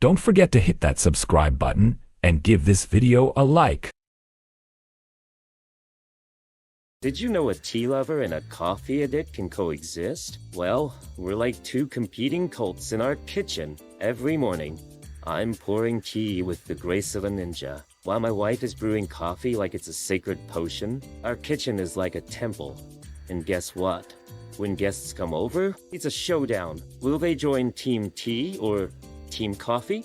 Don't forget to hit that subscribe button and give this video a like. Did you know a tea lover and a coffee addict can coexist? Well, we're like two competing cults in our kitchen. Every morning, I'm pouring tea with the grace of a ninja, while my wife is brewing coffee like it's a sacred potion. Our kitchen is like a temple. And guess what? When guests come over, it's a showdown. Will they join Team Tea or Team Coffee?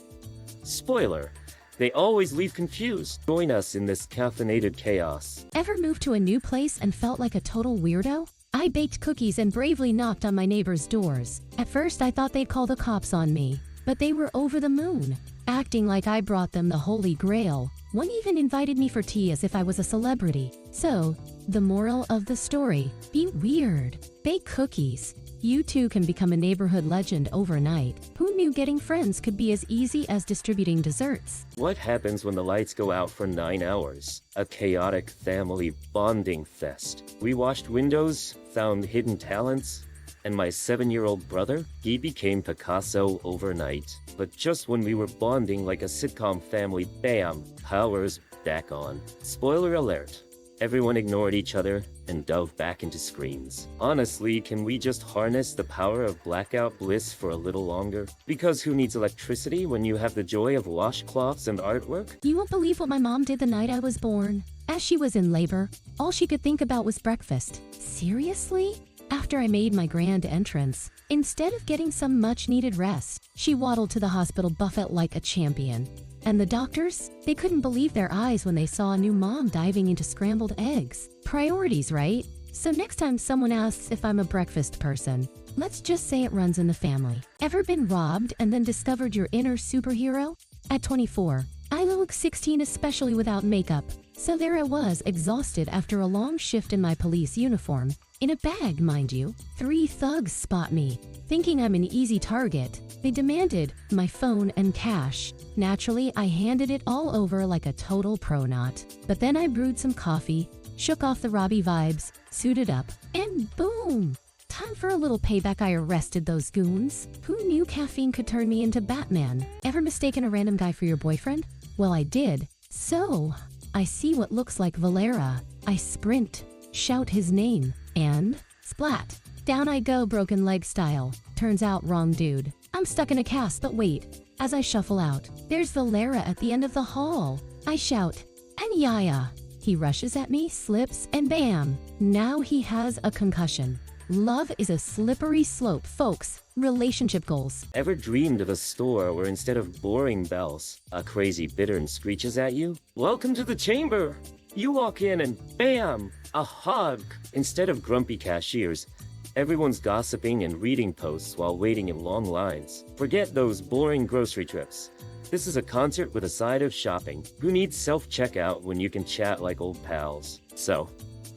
Spoiler, they always leave confused. Join us in this caffeinated chaos. Ever moved to a new place and felt like a total weirdo? I baked cookies and bravely knocked on my neighbors' doors. At first, I thought they'd call the cops on me, but they were over the moon, acting like I brought them the Holy Grail. One even invited me for tea as if I was a celebrity. So, the moral of the story, be weird. Bake cookies. You too can become a neighborhood legend overnight. Who knew getting friends could be as easy as distributing desserts? What happens when the lights go out for 9 hours? A chaotic family bonding fest. We washed windows, found hidden talents, and my 7-year-old brother, he became Picasso overnight. But just when we were bonding like a sitcom family, bam, powers back on. Spoiler alert. Everyone ignored each other and dove back into screens. Honestly, can we just harness the power of blackout bliss for a little longer? Because who needs electricity when you have the joy of washcloths and artwork? You won't believe what my mom did the night I was born. As she was in labor, all she could think about was breakfast. Seriously? After I made my grand entrance, instead of getting some much-needed rest, she waddled to the hospital buffet like a champion. And the doctors? They couldn't believe their eyes when they saw a new mom diving into scrambled eggs. Priorities, right? So next time someone asks if I'm a breakfast person, let's just say it runs in the family. Ever been robbed and then discovered your inner superhero? At 24, I look 16, especially without makeup. So there I was, exhausted after a long shift in my police uniform. In a bag, mind you. 3 thugs spot me. Thinking I'm an easy target, they demanded my phone and cash. Naturally, I handed it all over like a total pro-not. But then I brewed some coffee, shook off the Robbie vibes, suited up, and boom! Time for a little payback. I arrested those goons. Who knew caffeine could turn me into Batman? Ever mistaken a random guy for your boyfriend? Well, I did. So, I see what looks like Valera. I sprint, shout his name, and splat. Down I go, broken leg style. Turns out, wrong dude. I'm stuck in a cast, but wait. As I shuffle out, there's Valera at the end of the hall. I shout, Anyaya. He rushes at me, slips, and bam! Now he has a concussion. Love is a slippery slope, folks. Relationship goals. Ever dreamed of a store where instead of boring bells, a crazy bittern screeches at you? Welcome to the chamber! You walk in and bam! A hug! Instead of grumpy cashiers, everyone's gossiping and reading posts while waiting in long lines. Forget those boring grocery trips. This is a concert with a side of shopping. Who needs self-checkout when you can chat like old pals? So,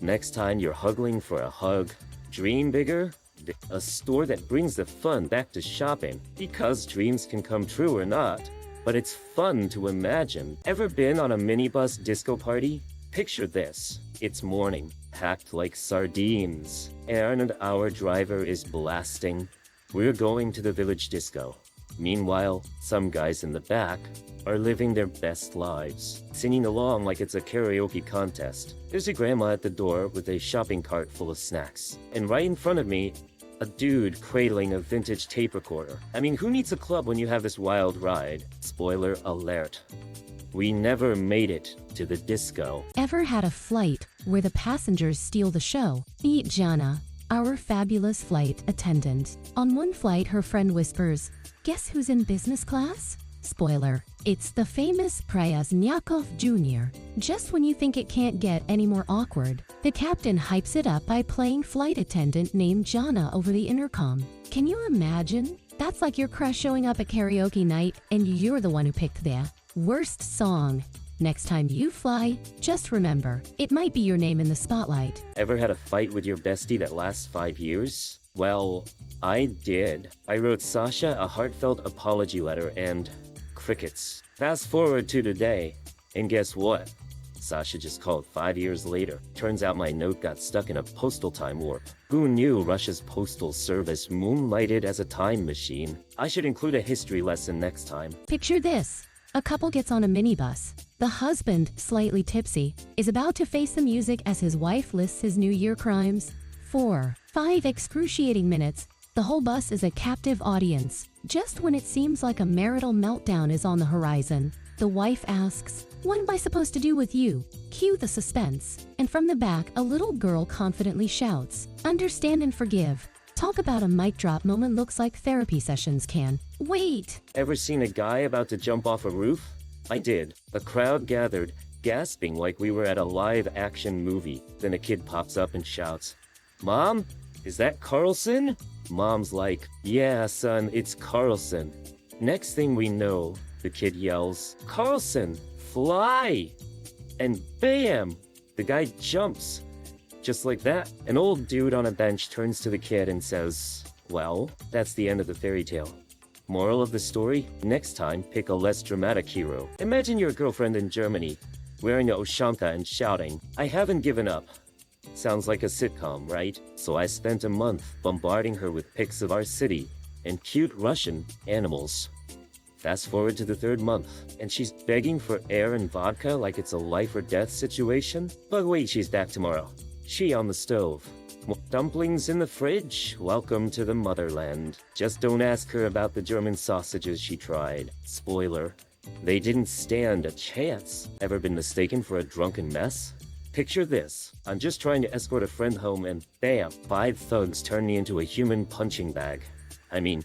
next time you're hugging for a hug, dream bigger. A store that brings the fun back to shopping. Because dreams can come true or not. But it's fun to imagine. Ever been on a minibus disco party? Picture this. It's morning, packed like sardines. And our driver is blasting. We're going to the village disco. Meanwhile, some guys in the back are living their best lives, singing along like it's a karaoke contest. There's a grandma at the door with a shopping cart full of snacks. And right in front of me, a dude cradling a vintage tape recorder. I mean, who needs a club when you have this wild ride? Spoiler alert. We never made it to the disco. Ever had a flight where the passengers steal the show? Meet Jana, our fabulous flight attendant. On one flight, her friend whispers, "Guess who's in business class?" Spoiler, it's the famous Prayasnyakov Jr. Just when you think it can't get any more awkward, the captain hypes it up by playing flight attendant named Jana over the intercom. Can you imagine? That's like your crush showing up at karaoke night and you're the one who picked the worst song. Next time you fly, just remember, it might be your name in the spotlight. Ever had a fight with your bestie that lasts 5 years? Well, I did. I wrote Sasha a heartfelt apology letter and crickets. Fast forward to today, and guess what? Sasha just called 5 years later. Turns out my note got stuck in a postal time warp. Who knew Russia's postal service moonlighted as a time machine? I should include a history lesson next time. Picture this. A couple gets on a minibus. The husband, slightly tipsy, is about to face the music as his wife lists his New Year crimes. 5 excruciating minutes. The whole bus is a captive audience. Just when it seems like a marital meltdown is on the horizon, the wife asks, "What am I supposed to do with you?" Cue the suspense. And from the back, a little girl confidently shouts, "Understand and forgive." Talk about a mic drop moment looks like therapy sessions can. Wait! Ever seen a guy about to jump off a roof? I did. A crowd gathered, gasping like we were at a live-action movie. Then a kid pops up and shouts, "Mom, is that Carlson?" Mom's like, "Yeah, son, it's Carlson." Next thing we know, the kid yells, "Carlson, fly!" And bam! The guy jumps. Just like that, an old dude on a bench turns to the kid and says, "Well, that's the end of the fairy tale." Moral of the story? Next time, pick a less dramatic hero. Imagine your girlfriend in Germany, wearing a Oshanta and shouting, "I haven't given up." Sounds like a sitcom, right? So I spent a month bombarding her with pics of our city and cute Russian animals. Fast forward to the 3rd month, and she's begging for air and vodka like it's a life or death situation. But wait, she's back tomorrow. She on the stove. More dumplings in the fridge? Welcome to the motherland. Just don't ask her about the German sausages she tried. Spoiler. They didn't stand a chance. Ever been mistaken for a drunken mess? Picture this. I'm just trying to escort a friend home and bam, 5 thugs turn me into a human punching bag. I mean,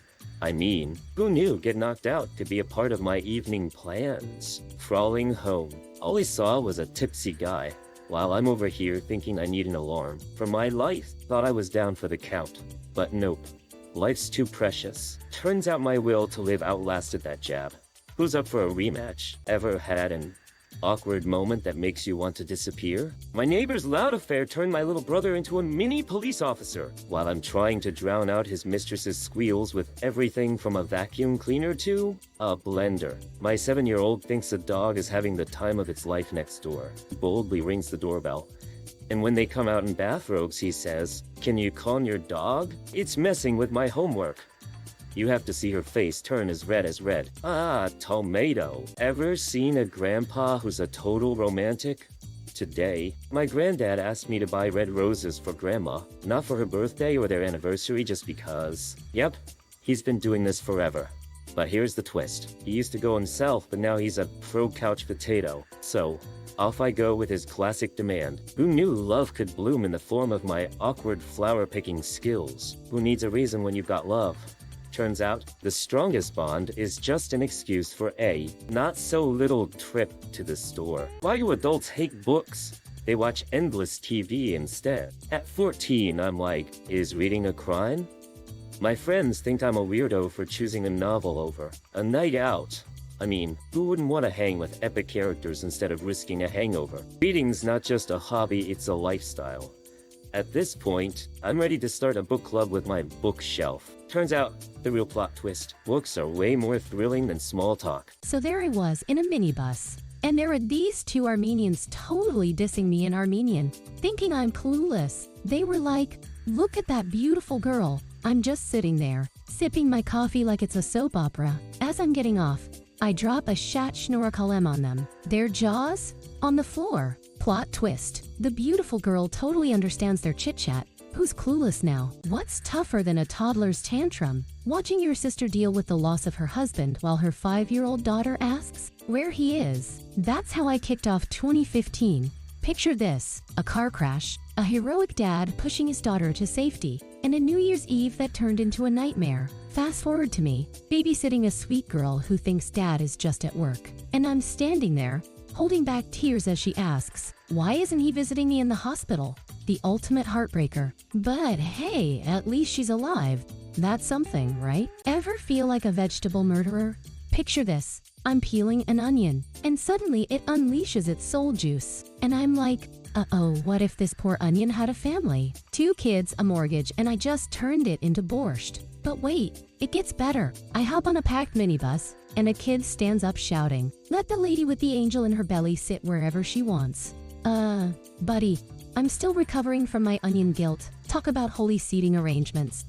who knew get knocked out could be a part of my evening plans? Crawling home. All I saw was a tipsy guy. While I'm over here thinking I need an alarm for my life, thought I was down for the count. But nope. Life's too precious. Turns out my will to live outlasted that jab. Who's up for a rematch? Ever had an awkward moment that makes you want to disappear? My neighbor's loud affair turned my little brother into a mini police officer, while I'm trying to drown out his mistress's squeals with everything from a vacuum cleaner to a blender. My 7-year-old thinks a dog is having the time of its life next door. He boldly rings the doorbell. And when they come out in bathrobes, he says, "Can you calm your dog? It's messing with my homework." You have to see her face turn as red as red. Ah, tomato. Ever seen a grandpa who's a total romantic? Today, my granddad asked me to buy red roses for grandma, not for her birthday or their anniversary, just because. Yep, he's been doing this forever. But here's the twist. He used to go himself, but now he's a pro couch potato. So, off I go with his classic demand. Who knew love could bloom in the form of my awkward flower-picking skills? Who needs a reason when you've got love? Turns out, the strongest bond is just an excuse for a not-so-little trip to the store. Why do adults hate books? They watch endless TV instead. At 14, I'm like, is reading a crime? My friends think I'm a weirdo for choosing a novel over a night out. I mean, who wouldn't want to hang with epic characters instead of risking a hangover? Reading's not just a hobby, it's a lifestyle. At this point, I'm ready to start a book club with my bookshelf. Turns out, the real plot twist. Books are way more thrilling than small talk. So there I was in a minibus. And there are these 2 Armenians totally dissing me in Armenian, thinking I'm clueless. They were like, "Look at that beautiful girl." I'm just sitting there, sipping my coffee like it's a soap opera. As I'm getting off, I drop a shat schnorrakalem on them. Their jaws? On the floor. Plot twist. The beautiful girl totally understands their chit-chat. Who's clueless now? What's tougher than a toddler's tantrum? Watching your sister deal with the loss of her husband while her 5-year-old daughter asks where he is. That's how I kicked off 2015. Picture this, a car crash, a heroic dad pushing his daughter to safety, and a New Year's Eve that turned into a nightmare. Fast forward to me, babysitting a sweet girl who thinks dad is just at work. And I'm standing there, holding back tears as she asks, why isn't he visiting me in the hospital? The ultimate heartbreaker. But hey, at least she's alive. That's something, right? Ever feel like a vegetable murderer? Picture this. I'm peeling an onion, and suddenly it unleashes its soul juice. And I'm like, uh-oh, what if this poor onion had a family? 2 kids, a mortgage, and I just turned it into borscht. But wait, it gets better. I hop on a packed minibus, and a kid stands up shouting, "Let the lady with the angel in her belly sit wherever she wants." Buddy, I'm still recovering from my onion guilt. Talk about holy seating arrangements.